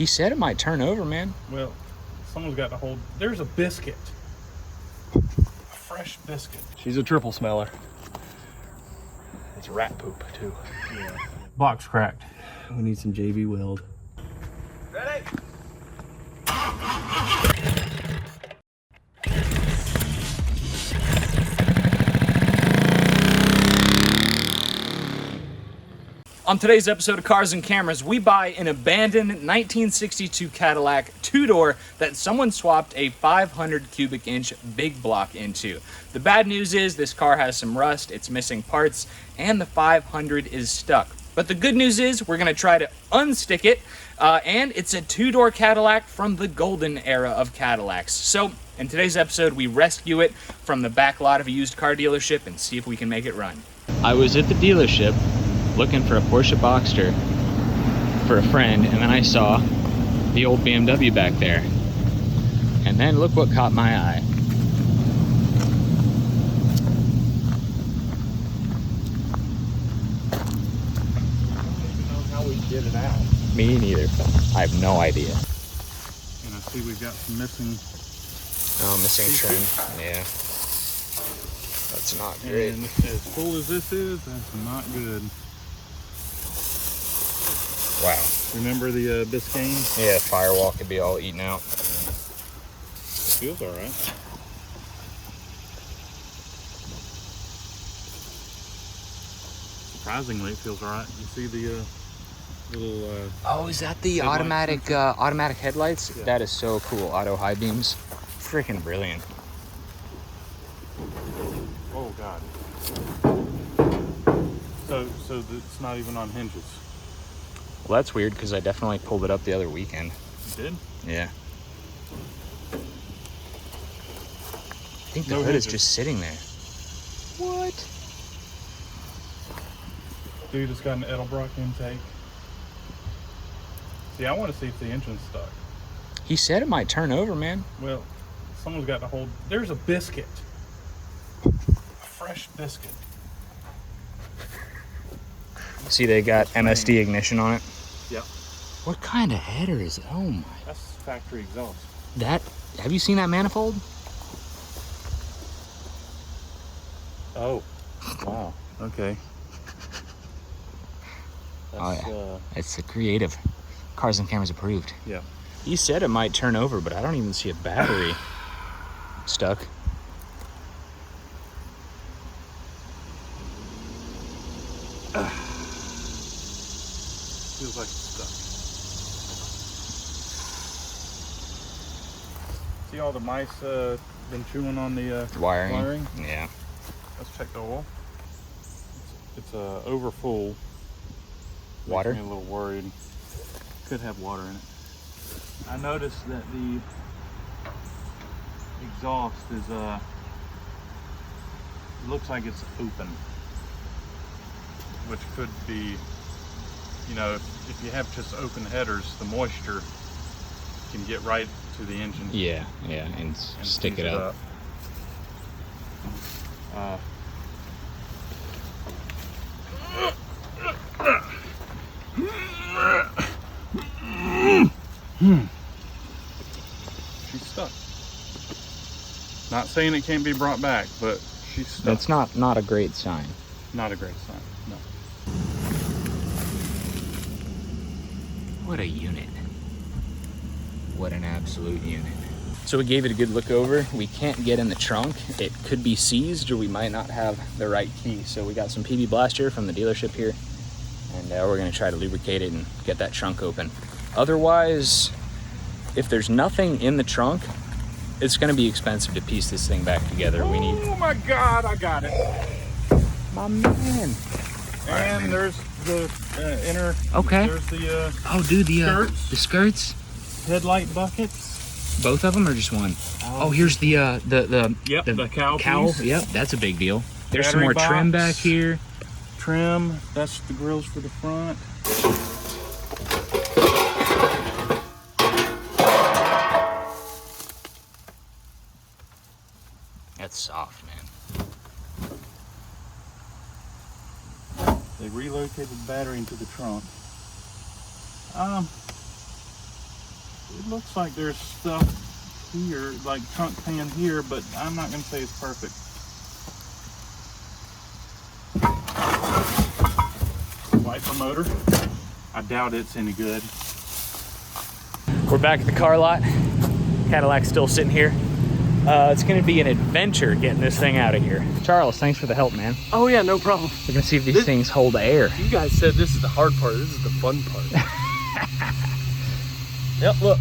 He said it might turn over, man. Well, someone's got to hold. There's a biscuit. A fresh biscuit. She's a triple smeller. It's rat poop, too. Yeah. Box cracked. We need some JB weld. Ready? On today's episode of Cars and Cameras, we buy an abandoned 1962 Cadillac two-door that someone swapped a 500 cubic inch big block into. The bad news is this car has some rust, it's missing parts, and the 500 is stuck. But the good news is we're gonna try to unstick it, and it's a two-door Cadillac from the golden era of Cadillacs. So in today's episode, we rescue it from the back lot of a used car dealership and see if we can make it run. I was at the dealership looking for a Porsche Boxster for a friend, and then I saw the old BMW back there. And then look what caught my eye. I don't even know how we get it out. Me neither. I have no idea. And I see we've got some missing. Oh, missing trim. Yeah. That's not great. And as full as this is, that's not good. Wow. Remember the Biscayne? Yeah, firewall could be all eaten out. Feels all right. Surprisingly, it feels all right. You see the little. Oh, is that the headlight automatic headlights? Yeah. That is so cool. Auto high beams. Freaking brilliant. Oh God. So it's not even on hinges. Well, that's weird because I definitely pulled it up the other weekend. You did? Yeah. I think the No hood is hinges. just sitting there. What? Dude, it's got an Edelbrock intake. See, I want to see if the engine's stuck. He said it might turn over, man. Well, someone's got to hold. There's a biscuit. A fresh biscuit. See, they got MSD ignition on it. Yep. What kind of header is it? Oh my. That's factory exhaust. Have you seen that manifold? Oh. Wow. Okay. That's, Oh, yeah. It's a creative. Cars and Cameras approved. Yeah. He said it might turn over, but I don't even see a battery stuck. Feels like it's stuck. See all the mice been chewing on the wiring? Yeah. Let's check the oil. It's over full. Water? Makes me a little worried. Could have water in it. I noticed that the exhaust is looks like it's open, which could be, you know, if you have just open headers, the moisture can get right to the engine. Yeah, and stick it up. She's stuck. Not saying it can't be brought back, but she's stuck. That's not a great sign. Not a great sign, no. What a unit. What an absolute unit. So we gave it a good look over. We can't get in the trunk. It could be seized, or we might not have the right key. So we got some PB Blaster from the dealership here, and we're gonna try to lubricate it and get that trunk open. Otherwise, if there's nothing in the trunk, it's gonna be expensive to piece this thing back together. We need. Oh my God, I got it. My man. And there's the inner. Okay. There's the Oh, dude, skirts. the skirts. Headlight buckets. Both of them, or just one? Oh, here's the Yep, the cowl piece. Yep, that's a big deal. There's some Battery more trim box. back here. Trim. That's the grills for the front. That's soft, man. They relocated the battery into the trunk. It looks like there's stuff here, like trunk pan here, but I'm not gonna say it's perfect. Wiper motor. I doubt it's any good. We're back at the car lot. Cadillac's still sitting here. It's gonna be an adventure getting this thing out of here. Charles, thanks for the help, man. Oh yeah, no problem. We're gonna see if these things hold air. You guys said this is the hard part. This is the fun part. Yep, look.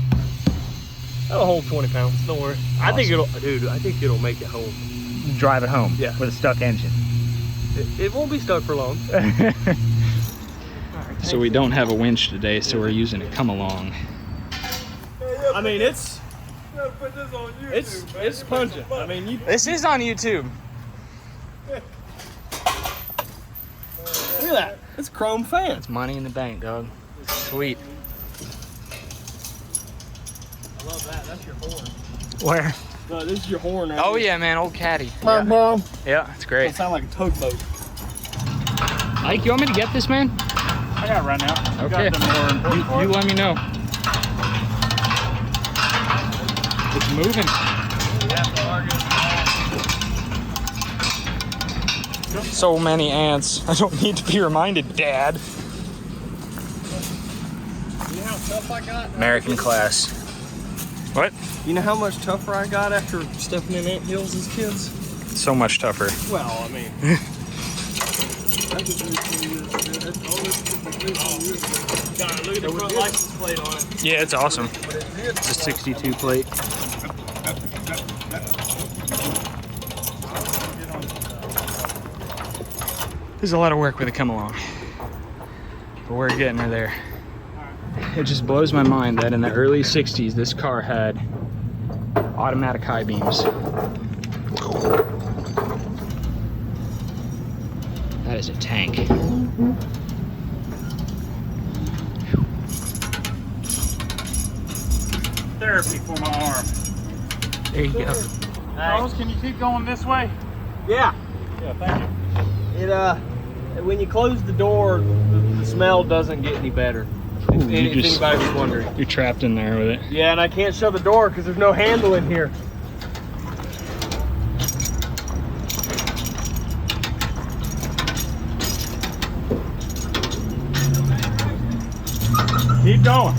That'll hold 20 pounds. Don't worry. Awesome. I think it'll make it home. Drive it home. Yeah. With a stuck engine. It won't be stuck for long. So we don't have a winch today, so we're using a come along. I mean, it's pungent. I mean, This is on YouTube. Look at that. It's a chrome fan. It's money in the bank, dog. Sweet. I love that. That's your horn. Where? No, this is your horn right Oh here. yeah, man, old caddy. Yeah. Mom. Yeah, it's great. It sounds like a tugboat. Mike, you want me to get this, man? I got it right now. Okay. Got the more important part. You let me know. It's moving. So many ants. I don't need to be reminded, Dad. You know how tough I got? American class. What? You know how much tougher I got after stepping in ant hills as kids? So much tougher. Well, I mean. God, look at the front license plate on it. Yeah, it's awesome. It's a 62 plate. There's a lot of work with a come along, but we're getting her there. It just blows my mind that in the early 60s, this car had automatic high beams. That is a tank. Therapy for my arm. There you go. Charles, can you keep going this way? Yeah. Yeah, thank you. When you close the door, the smell doesn't get any better. If anybody's wondering. You're trapped in there with it. Yeah, and I can't shut the door because there's no handle in here. Keep going.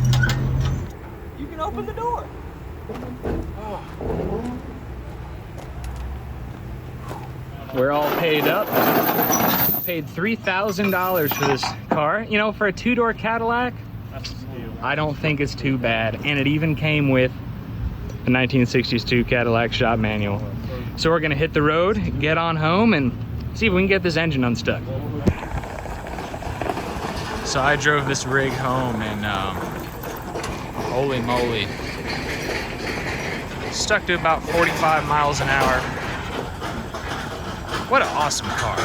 You can open the door. We're all paid up. I paid $3,000 for this car. You know, for a two-door Cadillac, That's a steal. I don't think it's too bad. And it even came with a 1962 Cadillac shop manual. So we're gonna hit the road, get on home, and see if we can get this engine unstuck. So I drove this rig home and holy moly. Stuck to about 45 miles an hour. What an awesome car.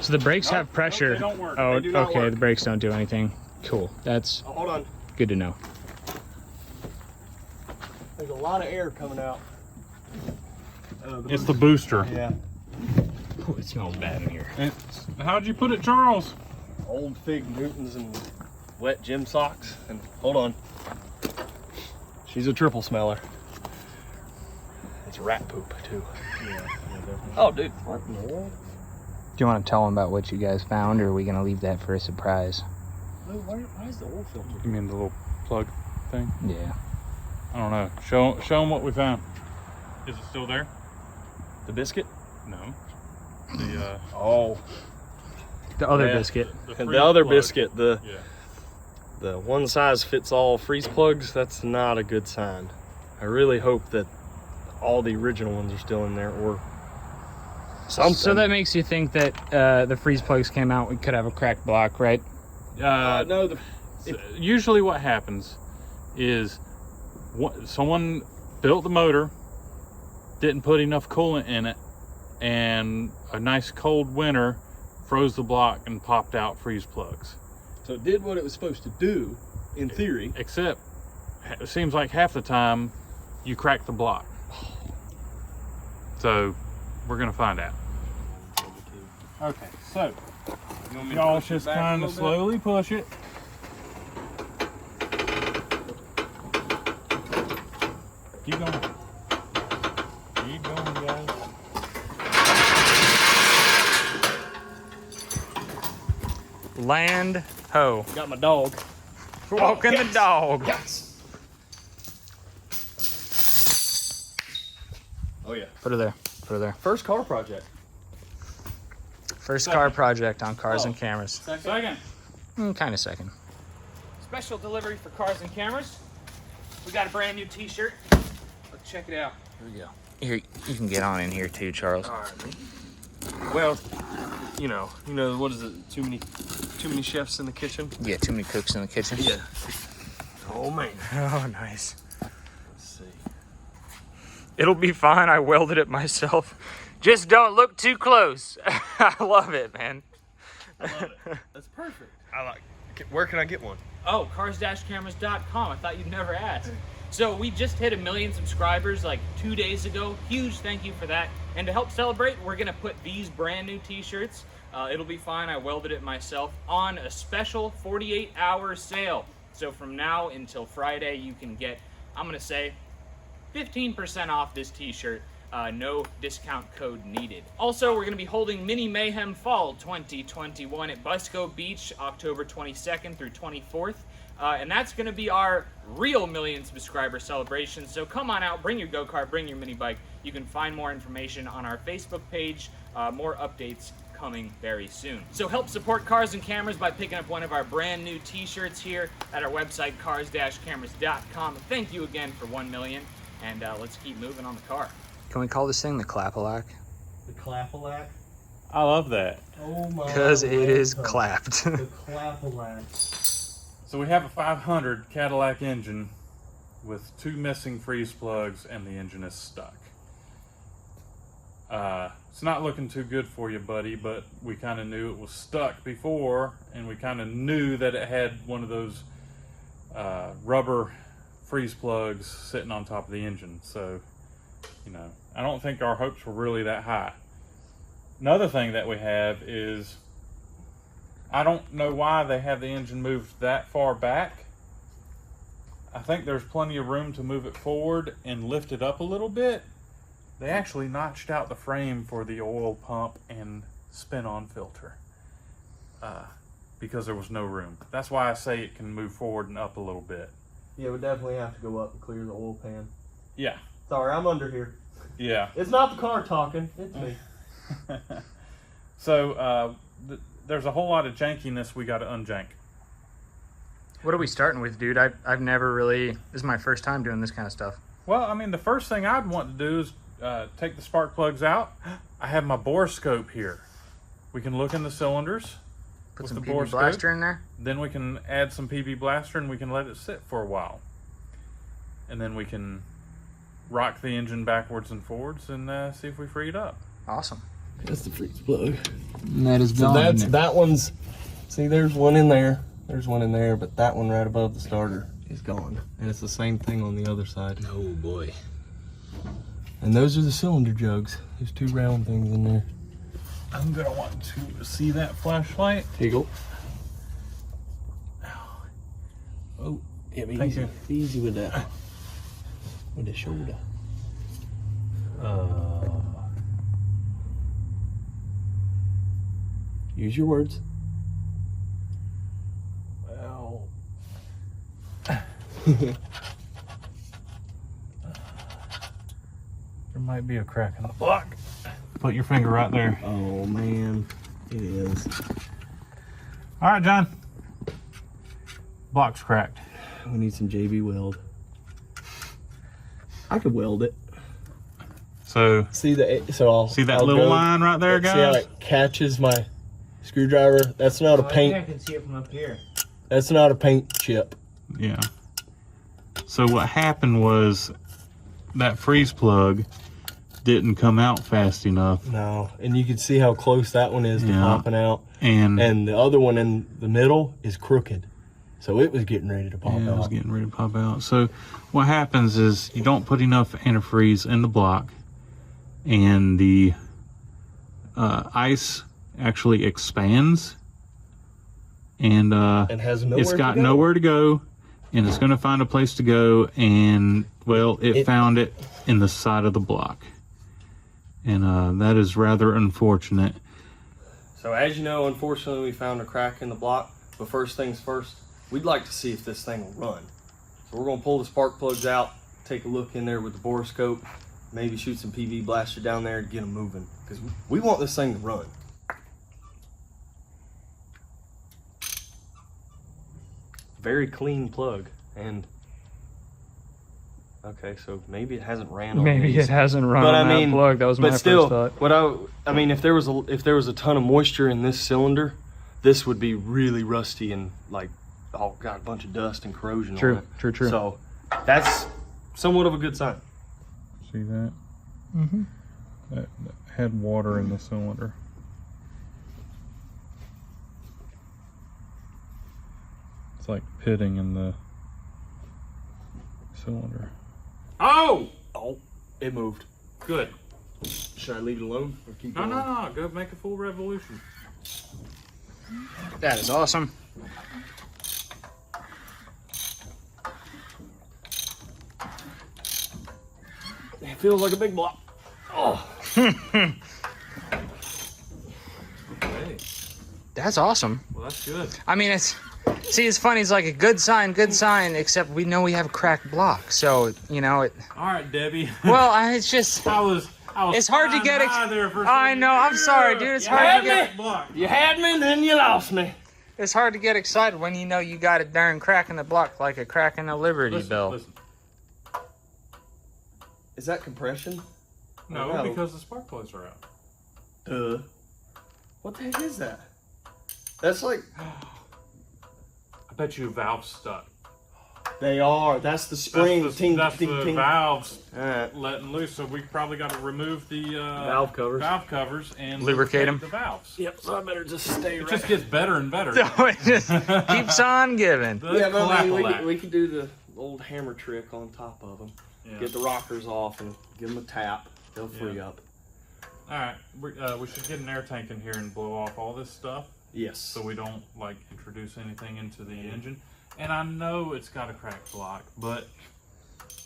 So the brakes have pressure. they don't work. Oh, They do not okay, work. the brakes don't do anything. Cool, that's Oh, hold on. good to know. There's a lot of air coming out. It's the booster. Yeah. Ooh, it smells bad in here. How'd you put it, Charles? Old Fig Newtons and wet gym socks. And hold on. She's a triple smeller. It's rat poop too. Yeah. Oh, dude. What in the world? Do you want to tell them about what you guys found, or are we gonna leave that for a surprise? Why is the oil filter? You mean the little plug thing? Yeah. I don't know. Show them what we found. Is it still there? The biscuit? No. The Oh. The other Yeah. biscuit. And freeze the other plug. biscuit, the Yeah. one size fits all freeze plugs, that's not a good sign. I really hope that all the original ones are still in there, or something. So that makes you think that the freeze plugs came out, we could have a cracked block, right? no, Usually what happens is someone built the motor, didn't put enough coolant in it, and a nice cold winter froze the block and popped out freeze plugs. so it did what it was supposed to do, in theory. Except it seems like half the time you crack the block. So we're gonna find out. Okay, so y'all just kind of slowly push it. Keep going. Keep going, guys. Land ho. Got my dog. Walking the dog. Yes. Oh yeah. Put her there. Put her there. First car project. First car project on Cars and Cameras. Second. Kind of second. Special delivery for Cars and Cameras. We got a brand new t-shirt. Let's check it out. Here we go. Here, you can get on in here too, Charles. All right. Well, you know, what is it? Too many chefs in the kitchen. Yeah, too many cooks in the kitchen. Yeah. Oh man. Oh, nice. Let's see. It'll be fine. I welded it myself. Just don't look too close. I love it, man. I love it. That's perfect. I like it. Where can I get one? Oh, cars-cameras.com. I thought you'd never ask. So we just hit 1 million subscribers like 2 days ago. Huge thank you for that. And to help celebrate, we're gonna put these brand new t-shirts, it'll be fine, I welded it myself, on a special 48-hour sale. So from now until Friday, you can get, I'm gonna say, 15% off this t-shirt. No discount code needed. Also, we're going to be holding Mini Mayhem Fall 2021 at Busco Beach, October 22nd through 24th. And that's going to be our real 1 million subscriber celebration. So come on out, bring your go-kart, bring your mini bike. You can find more information on our Facebook page. More updates coming very soon. So help support Cars and Cameras by picking up one of our brand new t-shirts here at our website, cars-cameras.com. Thank you again for 1 million, and let's keep moving on the car. Can we call this thing the Clapalac? The Clapalac? I love that. Oh my. Because it is clapped. The Clapalac. So we have a 500 Cadillac engine with 2 missing freeze plugs, and the engine is stuck. It's not looking too good for you, buddy, but we kind of knew it was stuck before, and we kind of knew that it had one of those rubber freeze plugs sitting on top of the engine. So, you know, I don't think our hopes were really that high. Another thing that we have is, I don't know why they have the engine moved that far back. I think there's plenty of room to move it forward and lift it up a little bit. They actually notched out the frame for the oil pump and spin-on filter because there was no room. That's why I say it can move forward and up a little bit. Yeah, we definitely have to go up and clear the oil pan. Yeah. Sorry, I'm under here. Yeah. It's not the car talking, it's me. So there's a whole lot of jankiness we got to unjank. What are we starting with, dude? I've never really, this is my first time doing this kind of stuff. Well, I mean, the first thing I'd want to do is take the spark plugs out. I have my bore scope here. We can look in the cylinders. Put with some the bore PB Blaster scope. in there. Then we can add some PB Blaster and we can let it sit for a while. And then we can rock the engine backwards and forwards and see if we free it up. Awesome. That's the freeze plug. And that is So gone. that one's, see, there's one in there. There's one in there, but that one right above the starter is gone. And it's the same thing on the other side. Oh boy. And those are the cylinder jugs. There's 2 round things in there. I'm gonna want to see that flashlight. Here you go. Oh, yeah, be Thank easy. you. Be easy with that. With the shoulder. Use your words. Well, there might be a crack in the block. Put your finger right there. Oh man, it is. All right, John. Block's cracked. We need some JB weld. I could weld it. So See the I'll see that I'll little go- line right there, See how guys? it catches my screwdriver? That's not a paint. I can see it from up here. That's not a paint chip. Yeah. So what happened was that freeze plug didn't come out fast enough, No, and you can see how close that one is to Yeah. popping out, and and the other one in the middle is crooked, so it was getting ready to pop yeah, it was out. getting ready to pop out. So what happens is you don't put enough antifreeze in the block, and the ice actually expands, and And has nowhere it's got to go. nowhere to go. and it's going to find a place to go, and well, it found it in the side of the block, and that is rather unfortunate. So as you know, unfortunately, we found a crack in the block, but first things first, we'd like to see if this thing will run. So we're gonna pull the spark plugs out, take a look in there with the borescope, maybe shoot some PV blaster down there and get them moving, because we want this thing to run. Very clean plug, and okay, so maybe it hasn't ran on Maybe these. it hasn't run But on I mean, that plug. That was my but still, first thought. what I mean, if there was a ton of moisture in this cylinder, this would be really rusty and like, oh god, a bunch of dust and corrosion on it. True. So that's somewhat of a good sign. See that? Mm-hmm. That had water in the cylinder. It's like pitting in the cylinder. Oh, it moved. Good. Should I leave it alone or keep No, going? no, go make a full revolution. That is awesome. It feels like a big block. Oh. Okay. That's awesome. Well, that's good. I mean, it's funny. It's like a good sign, except we know we have a cracked block. So, you know, it. All right, Debbie. Well, it's just. I was It's hard to get. there for a I second. know. I'm sorry, dude. It's hard to get. You had me, then you lost me. It's hard to get excited when you know you got a darn crack in the block, like a crack in the Liberty Bell. Listen. Is that compression? No, because the spark plugs are out. What the heck is that? That's like. I bet you a valve's stuck. They are. That's the spring. That's ting, the ting, ting. valves Alright. letting loose. So we probably got to remove the Valve covers. and Lubricate 'em. the valves. Yep. So I better just stay It right. just gets better and better. So it just keeps on giving. The Yeah, but I mean, clap-a-lack. we could do the old hammer trick on top of them. Yeah. Get the rockers off and give them a tap. They'll free Yeah. up. All right, we should get an air tank in here and blow off all this stuff Yes. so we don't like introduce anything into the engine. And I know it's got a cracked block, but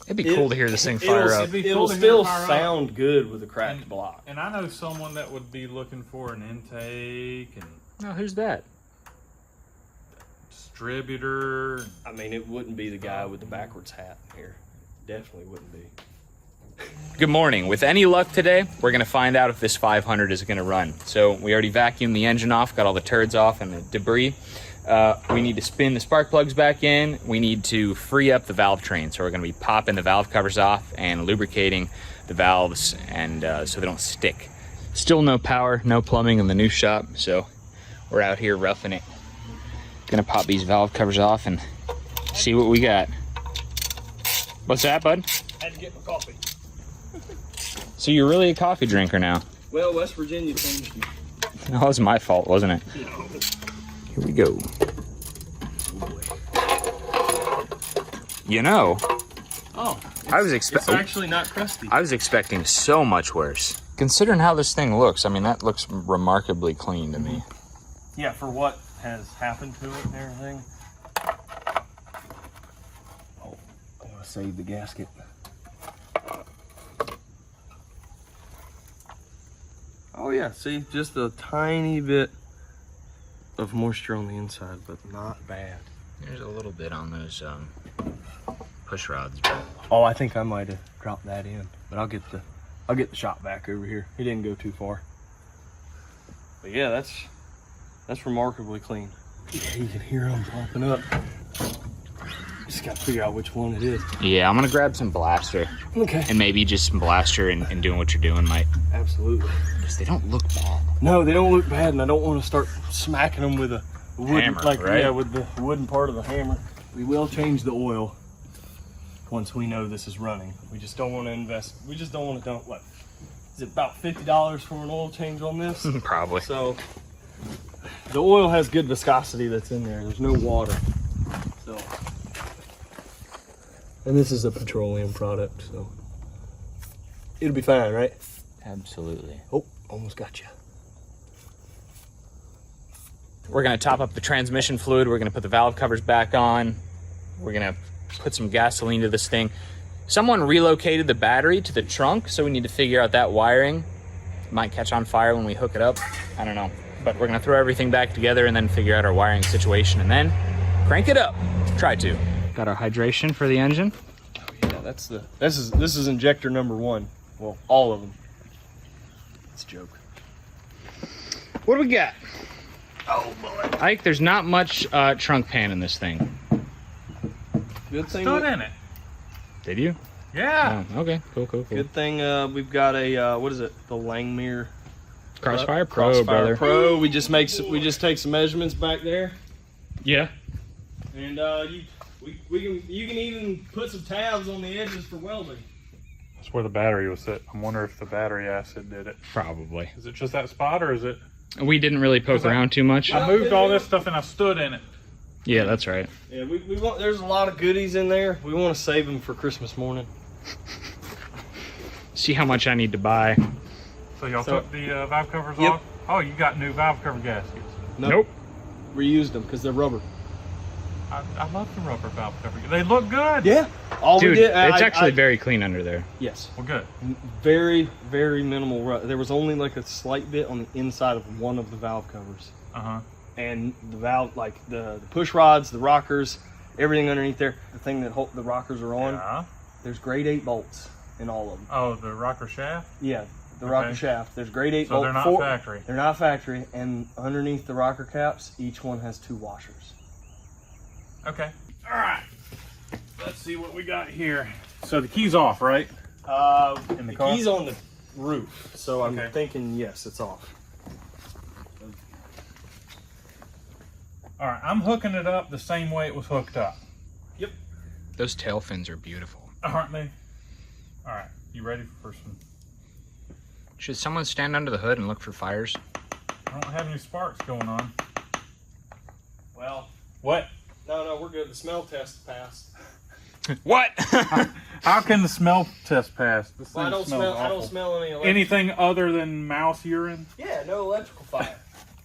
It'd be cool to hear this thing fire up. be It'll cool to hear still it fire up. sound good with a cracked block. And I know someone that would be looking for an intake and Oh, who's that? distributor. I mean, it wouldn't be the guy with the backwards hat here. Definitely wouldn't be. Good morning. With any luck today, we're going to find out if this 500 is going to run. So we already vacuumed the engine off, got all the turds off and the debris. We need to spin the spark plugs back in. We need to free up the valve train. So we're going to be popping the valve covers off and lubricating the valves and so they don't stick. Still no power, no plumbing in the new shop. So we're out here roughing it. Going to pop these valve covers off and see what we got. What's that, bud? Had to get my coffee. So you're really a coffee drinker now. Well, West Virginia changed me. That was my fault, wasn't it? Here we go. You know, Oh, it's actually not crusty. I was expecting so much worse. Considering how this thing looks, I mean, that looks remarkably clean to me. Yeah, for what has happened to it and everything. Oh, I want to save the gasket. Oh yeah, see, just a tiny bit of moisture on the inside, but not bad. There's a little bit on those push rods. Oh, I think I might have dropped that in, but I'll get the shop vac over here. He didn't go too far. But yeah, that's remarkably clean. Yeah, you can hear them popping up. Just gotta figure out which one it is. Yeah, I'm gonna grab some blaster. Okay. And maybe just some blaster and doing what you're doing might. Absolutely. Because they don't look bad. No, they don't look bad, and I don't want to start smacking them with a wooden, Hammer, right? Yeah, with the wooden part of the hammer. We will change the oil once we know this is running. We just don't want to invest. We just don't want to dump, what, is it about $50 for an oil change on this? Probably. So the oil has good viscosity that's in there. There's no water. So, and this is a petroleum product, so it'll be fine, right? Absolutely. Oh, almost got you. We're gonna top up the transmission fluid. We're gonna put the valve covers back on. We're gonna put some gasoline to this thing. Someone relocated the battery to the trunk, so we need to figure out that wiring. It might catch on fire when we hook it up. I don't know. But we're gonna throw everything back together and then figure out our wiring situation and then crank it up. Try to. Got our hydration for the engine. Oh yeah, this is injector number 1. Well, all of them. It's a joke. What do we got? Oh boy. Ike, there's not much trunk pan in this thing. Good thing. Stood in it. Did you? Yeah. Oh, okay, cool. Good thing we've got a what is it? The Langmuir Crossfire Pro, Crossfire brother. Pro. We just take some measurements back there, Yeah. and you can even put some tabs on the edges for welding. That's where the battery was set. I wonder if the battery acid did it. Probably. Is it just that spot, or is it? We didn't really poke around too much. I moved all this stuff and I stood in it. Yeah, that's right. Yeah, we want. There's a lot of goodies in there. We want to save them for Christmas morning. See how much I need to buy. So y'all took the valve covers off? Oh, you got new valve cover gaskets. Nope. Reused them because they're rubber. I love the rubber valve cover. They look good. Yeah. All Dude, we did. it's actually very clean under there. Yes. Well, good. Very, very minimal rust. There was only like a slight bit on the inside of one of the valve covers. And the valve, like the push rods, the rockers, everything underneath there, the thing that the rockers are on. Yeah. There's grade 8 bolts in all of them. Oh, the rocker shaft? Yeah, the rocker shaft. There's grade 8 So bolts. they're not factory. They're not factory, and underneath the rocker caps, each one has 2 washers. Okay. All right. Let's see what we got here. So the key's off, right? In the car? key's on the roof, so I'm Okay. thinking yes, it's off. All right, I'm hooking it up the same way it was hooked up. Yep. Those tail fins are beautiful. Aren't they? All right, you ready for some? Should someone stand under the hood and look for fires? I don't have any sparks going on. Well, What? no, we're good. The smell test passed. What? How can the smell test pass? This thing Well, I don't smells smell awful. any Anything other than mouse urine? Yeah, no electrical fire.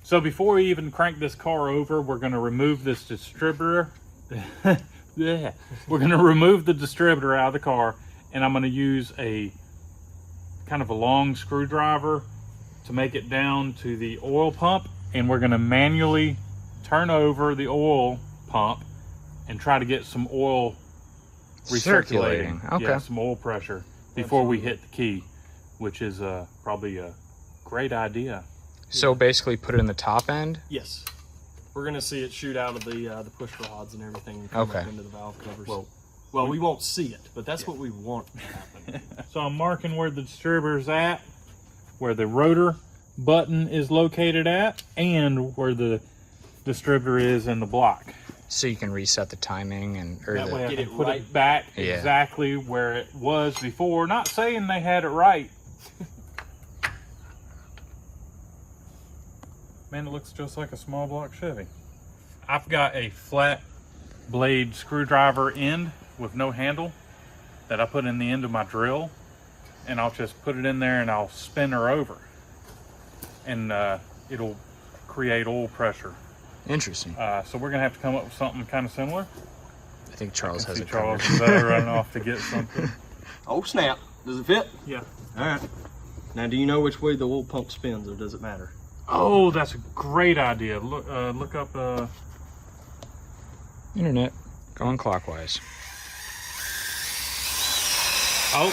So before we even crank this car over, we're going to remove this distributor. Yeah. We're going to remove the distributor out of the car, and I'm going to use a kind of a long screwdriver to make it down to the oil pump, and we're going to manually turn over the oil pump and try to get some oil recirculating. Okay. Yeah, some oil pressure before we hit the key, which is probably a great idea. So basically put it in the top end? Yes. We're gonna see it shoot out of the push rods and everything and come up into the valve covers. Well, we won't see it, but that's what we want to happen. So I'm marking where the distributor's at, where the rotor button is located at, and where the distributor is in the block. So you can reset the timing and That way I Get can it put right. it back Yeah. exactly where it was before. Not saying they had it right. Man, it looks just like a small block Chevy. I've got a flat blade screwdriver end with no handle that I put in the end of my drill, and I'll just put it in there and I'll spin her over, and it'll create oil pressure. Interesting. So we're gonna have to come up with something kind of similar. I think Charles has See it Charles covered. is running off to get something. Oh snap! Does it fit? Yeah. All right. Now, do you know which way the oil pump spins, or does it matter? Oh, that's a great idea. Look up. Internet, going clockwise. Oh,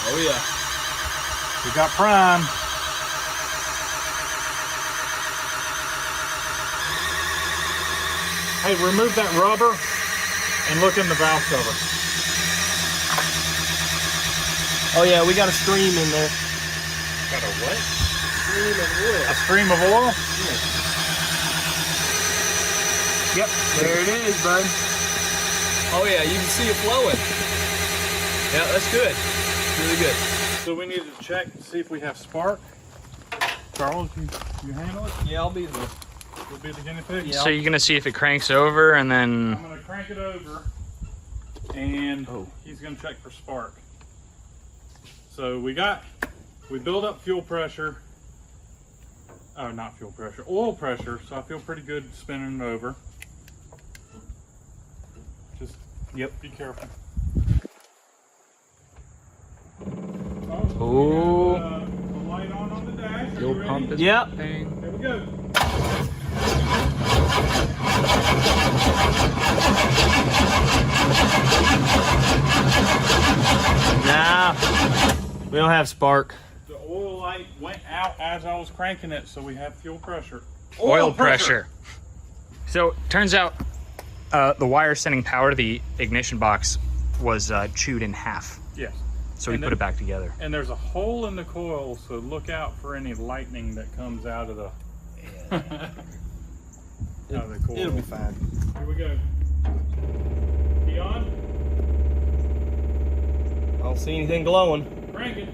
Oh yeah. we got prime. Hey, remove that rubber and look in the valve cover. Oh yeah, we got a stream in there. Got a what? Stream of oil. A stream of oil? Yep. There it is, bud. Oh yeah, you can see it flowing. Yeah, that's good. Really good. So we need to check to see if we have spark. Charles, you handle it? Yeah, I'll be there. You'll be the guinea pig? Yeah. So you're gonna see if it cranks over and then... I'm gonna crank it over, and he's gonna check for spark. So we build up fuel pressure. Oh, not fuel pressure, oil pressure. So I feel pretty good spinning it over. Just be careful. Ooh. The light on the dash. Fuel pump is Yep. pumping. Here we go. Nah, we don't have spark. The oil light went out as I was cranking it, so we have fuel pressure. Oil pressure. So turns out the wire sending power to the ignition box was chewed in half. Yes. So we put it back together. And there's a hole in the coil, so look out for any lightning that comes out of the, out of the coil. It'll be fine. Here we go. Be on. I don't see anything glowing. Crank it.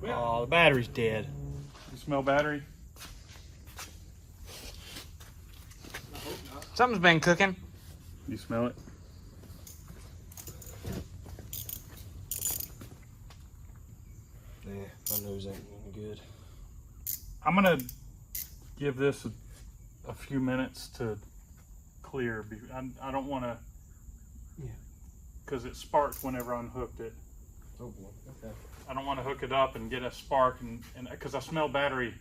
Oh, the battery's dead. You smell battery? Something's been cooking. You smell it? Yeah, my nose ain't any good. I'm gonna give this a few minutes to clear. I don't want to, because it sparked whenever I unhooked it. Oh boy. Okay. I don't want to hook it up and get a spark, and because I smell battery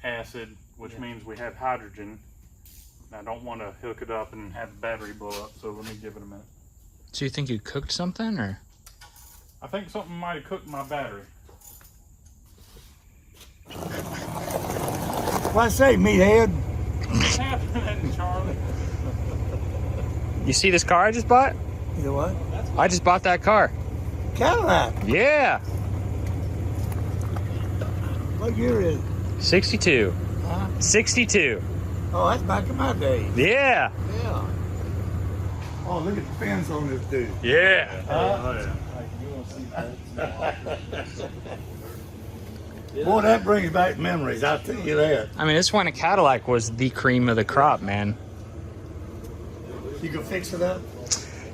acid, which means we have hydrogen. I don't want to hook it up and have the battery blow up. So let me give it a minute. So you think you cooked something, or? I think something might have cooked my battery. What I say, meathead? What's happening, Charlie? You see this car I just bought? You know what? I just bought that car. Cadillac. Yeah. What year is it? 62. Huh? 62. Oh, that's back in my day. Yeah. Yeah. Oh, look at the fins on this dude. Yeah. Boy, that brings back memories, I'll tell you that. I mean, this one, a Cadillac was the cream of the crop, man. You can fix it up?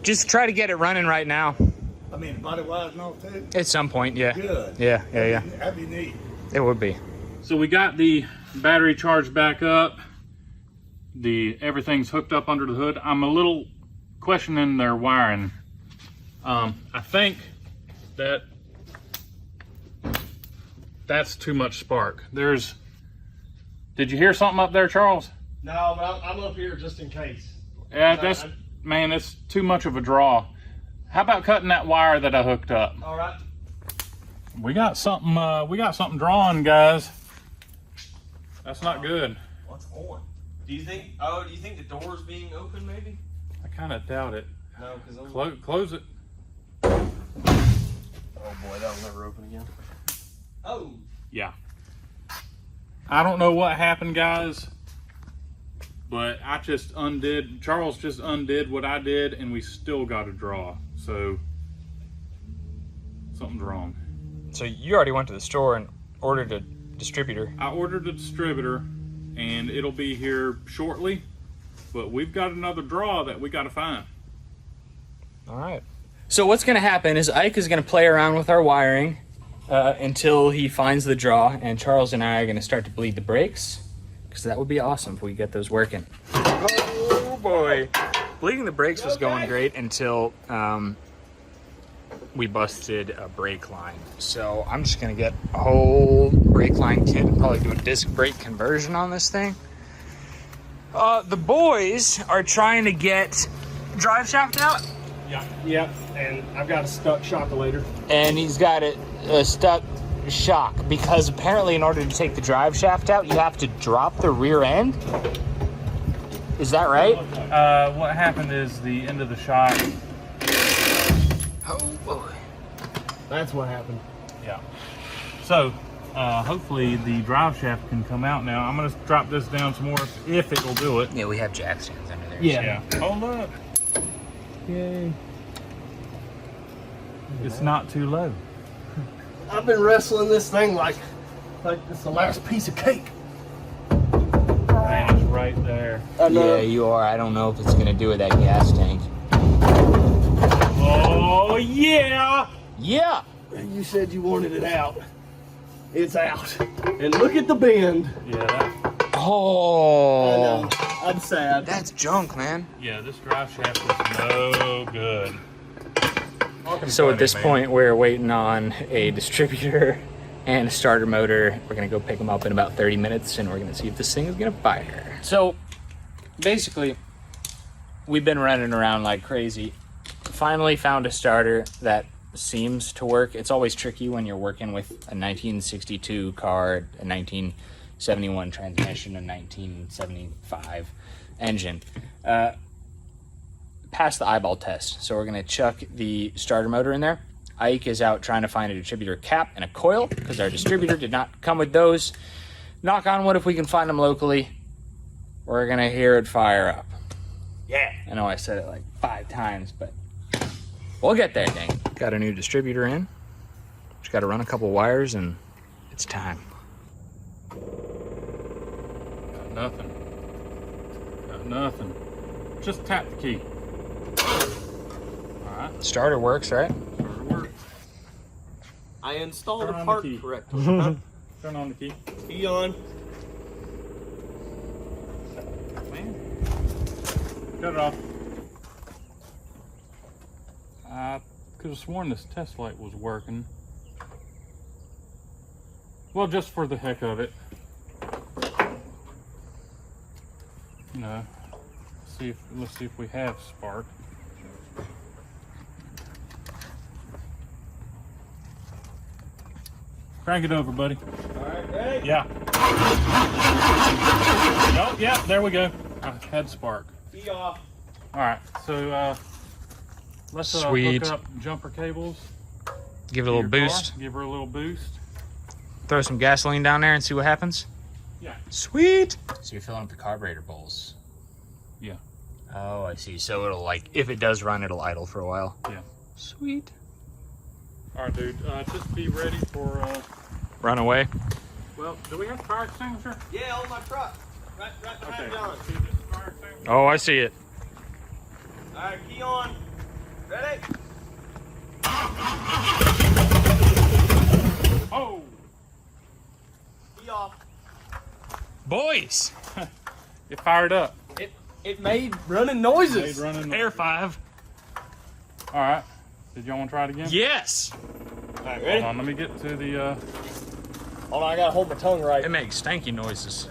Just try to get it running right now. I mean, body-wise and all, too? At some point, yeah. Good. Yeah. That'd be neat. It would be. So we got the battery charged back up. Everything's hooked up under the hood. I'm a little questioning their wiring. I think that's too much spark. Did you hear something up there, Charles? No, but I'm up here just in case. Yeah, man, it's too much of a draw. How about cutting that wire that I hooked up? All right. We got something drawn, guys. That's not good. What's on? Do you think the door's being open, maybe? I kind of doubt it. No, because Close it. oh boy, that'll never open again. Oh. Yeah. I don't know what happened, guys, but Charles just undid what I did, and we still got a draw. So something's wrong. So you already went to the store and ordered a distributor. I ordered a distributor, and it'll be here shortly, but we've got another draw that we got to find. All right. So what's going to happen is Ike is going to play around with our wiring until he finds the draw, and Charles and I are going to start to bleed the brakes, because that would be awesome if we get those working. Oh boy. Bleeding the brakes was going great until we busted a brake line. So I'm just going to get a whole brake line kit and probably do a disc brake conversion on this thing. The boys are trying to get drive shaft out. Yep, and I've got a stuck shockolator. And he's got a stuck shock, because apparently in order to take the drive shaft out, you have to drop the rear end. Is that right? What happened is the end of the shock. Oh boy. That's what happened. Yeah. So hopefully the drive shaft can come out now. I'm gonna drop this down some more if it'll do it. Yeah, we have jack stands under there. Yeah. Oh look. Yay. It's not too low. I've been wrestling this thing like it's the last piece of cake. Man, it's right there. Yeah, you are. I don't know if it's gonna do with that gas tank. Oh yeah. Yeah. You said you wanted it out. It's out. And look at the bend. Yeah. Oh. I'm sad. That's junk, man. Yeah, this drive shaft is no good. So at this point, we're waiting on a distributor and a starter motor. We're gonna go pick them up in about 30 minutes, and we're gonna see if this thing is gonna fire. So basically, we've been running around like crazy. Finally found a starter that seems to work. It's always tricky when you're working with a 1962 car, a 1971 transmission, a 1975 engine. Passed the eyeball test, so we're gonna chuck the starter motor in there. Ike is out trying to find a distributor cap and a coil because our distributor did not come with those. Knock on wood, if we can find them locally, we're gonna hear it fire up. Yeah. I know I said it like 5 times, but we'll get there, dang. Got a new distributor in. Just gotta run a couple wires and it's time. Got nothing. Got nothing. Just tap the key. Alright. Starter works, right? Starter works. I installed Turn a on part the key. correctly. Turn on the key. Key on. Man. Cut it off. I could have sworn this test light was working. Well, just for the heck of it. You know, let's see if we have spark. Crank it over, buddy. Alright, ready? Yeah. Oh, yeah, there we go. I had spark. Key off. Alright, so let's Sweet. hook up jumper cables. Give it a to little your boost. car. Give her a little boost. Throw some gasoline down there and see what happens. Yeah. Sweet. So you're filling up the carburetor bowls. Yeah. Oh, I see. So it'll like, if it does run, it'll idle for a while. Yeah. Sweet. Alright, dude. Just be ready for Run away. well, do we have fire extinguisher? Yeah, on my truck. Right behind John. See this fire extinguisher? Oh, I see it. Alright, key on. Ready? Oh! Key off. Boys. It fired up. It made running noises. Made running. Air 5. Alright. Did y'all want to try it again? Yes. Alright, Hold ready? on, let me get to the Hold on, I gotta hold my tongue right. It makes stanky noises.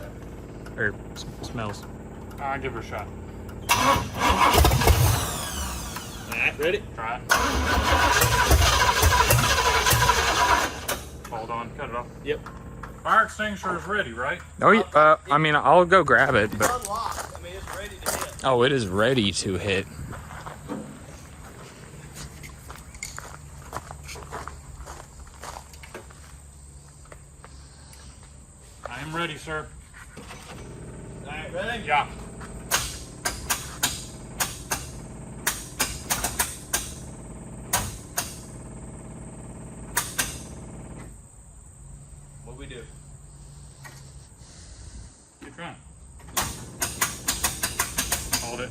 Or smells. I'll give her a shot. Alright, ready? Try it. Hold on, cut it off. Yep. Fire extinguisher is ready, right? Oh, yeah, I mean, I'll go grab it, It's but unlocked. I mean, it's ready to hit. oh, it is ready to hit. I am ready, sir. Alright, ready? Yeah. What we do? Keep trying. Hold it.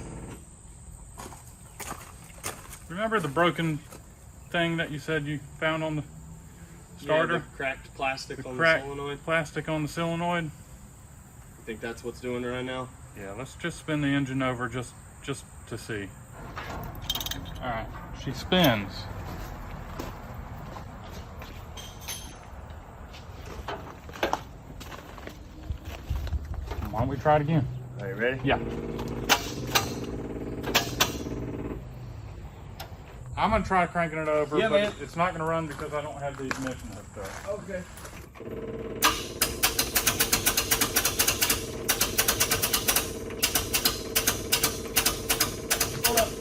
Remember the broken thing that you said you found on the starter? Yeah, the cracked plastic on Cracked the solenoid. plastic on the solenoid? I think that's what's doing it right now. Yeah, let's just spin the engine over just to see. All right, she spins. Why don't we try it again? Are you ready? Yeah. I'm gonna try cranking it over, Yeah, but man. it's not gonna run because I don't have the ignition hooked up. Okay.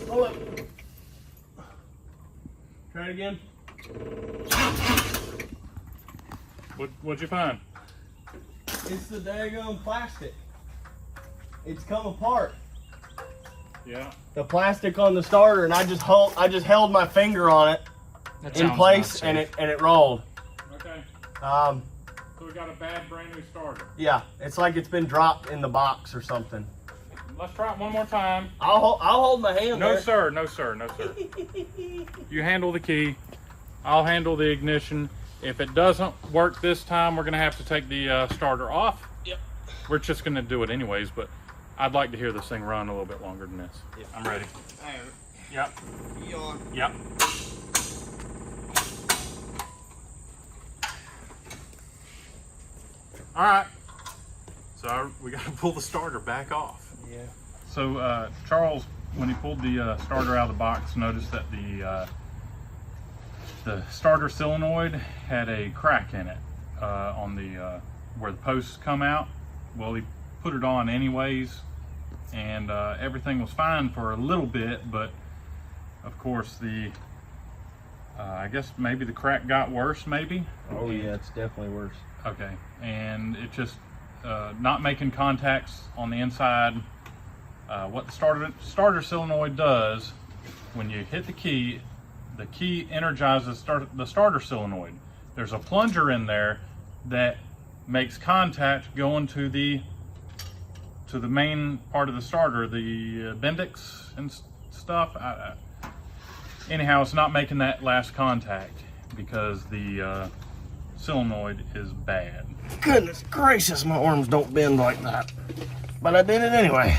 Hold up. Try it again. What'd you find? It's the daggone plastic. It's come apart. Yeah. The plastic on the starter, and I just held my finger on it That in sounds place, not and safe. it rolled. Okay. So we got a bad brand new starter. yeah, it's like it's been dropped in the box or something. Let's try it one more time. I'll hold my hand No there. sir, no sir, no sir. You handle the key. I'll handle the ignition. If it doesn't work this time, we're gonna have to take the starter off. Yep. We're just gonna do it anyways, but I'd like to hear this thing run a little bit longer than this. Yeah. I'm ready. Alright. Yep. Yawn. Yep. All right. So we got to pull the starter back off. Yeah. So Charles, when he pulled the starter out of the box, noticed that the starter solenoid had a crack in it on the where the posts come out. Well, he put it on anyways, and everything was fine for a little bit, but of course the I guess maybe the crack got worse, maybe. Oh yeah, it's definitely worse. Okay, and it just not making contacts on the inside. What the starter solenoid does, when you hit the key energizes the starter solenoid. There's a plunger in there that makes contact going to the main part of the starter, the Bendix and stuff. Anyhow, it's not making that last contact because the solenoid is bad. Goodness gracious, my arms don't bend like that. But I did it anyway.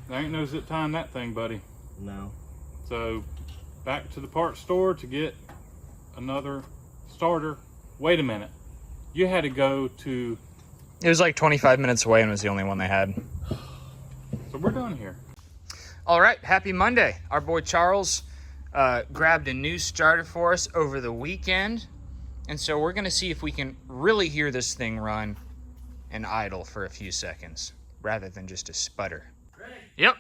There ain't no zip tying that thing, buddy. No. So back to the parts store to get another starter. Wait a minute. You had to go to... It was like 25 minutes away and was the only one they had. So we're done here. All right, happy Monday. Our boy Charles grabbed a new starter for us over the weekend. And so we're going to see if we can really hear this thing run and idle for a few seconds rather than just a sputter. Ready? Yep.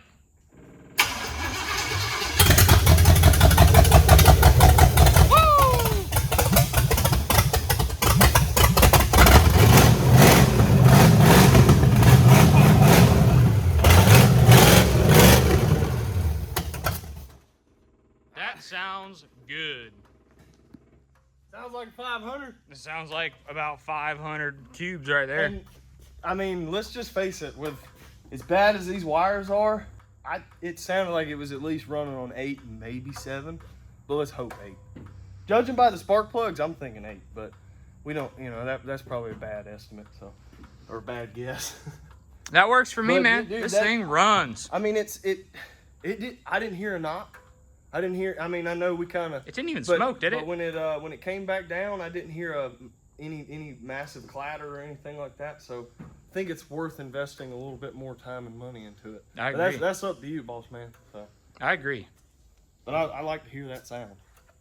That sounds good. Sounds like 500. It sounds like about 500 cubes right there. And, I mean, let's just face it, with as bad as these wires are, it sounded like it was at least running on 8, maybe 7, but let's hope 8. Judging by the spark plugs, I'm thinking 8, but we don't, that's probably a bad estimate, or a bad guess. That works for me, But, man. dude, this thing runs. I mean, it did. I didn't hear a knock. I didn't hear. I mean, I know we kind of. It didn't even smoke, did it? But when it came back down, I didn't hear any massive clatter or anything like that. So I think it's worth investing a little bit more time and money into it. I But agree. that's up to you, boss man. So, I agree. but I like to hear that sound,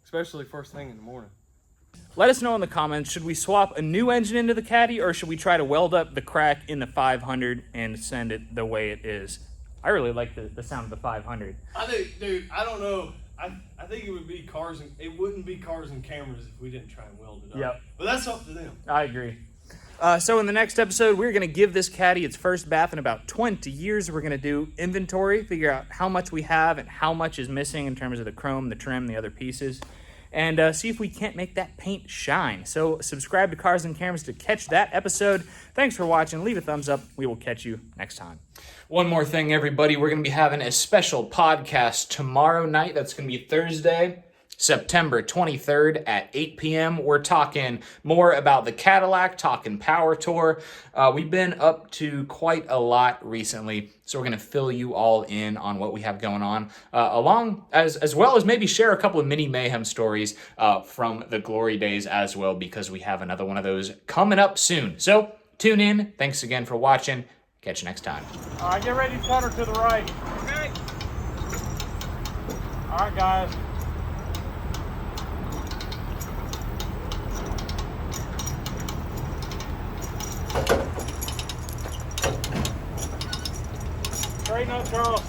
especially first thing in the morning. Let us know in the comments, should we swap a new engine into the Caddy or should we try to weld up the crack in the 500 and send it the way it is? I really like the sound of the 500. I think, dude. I don't know. I think it would be it wouldn't be Cars and Cameras if we didn't try and weld it up. Yep. But that's up to them. I agree. So in the next episode, we're going to give this Caddy its first bath in about 20 years. We're going to do inventory, figure out how much we have and how much is missing in terms of the chrome, the trim, the other pieces, and see if we can't make that paint shine. So subscribe to Cars and Cameras to catch that episode. Thanks for watching. Leave a thumbs up. We will catch you next time. One more thing, everybody. We're going to be having a special podcast tomorrow night. That's going to be Thursday, September 23rd at 8 p.m. We're talking more about the Cadillac, talking Power Tour. We've been up to quite a lot recently, so we're going to fill you all in on what we have going on, along as well as maybe share a couple of mini mayhem stories from the glory days as well, because we have another one of those coming up soon. So tune in. Thanks again for watching. Catch you next time. All right, get ready to cut her to the right. Okay. All right, guys. Straighten up, Charles.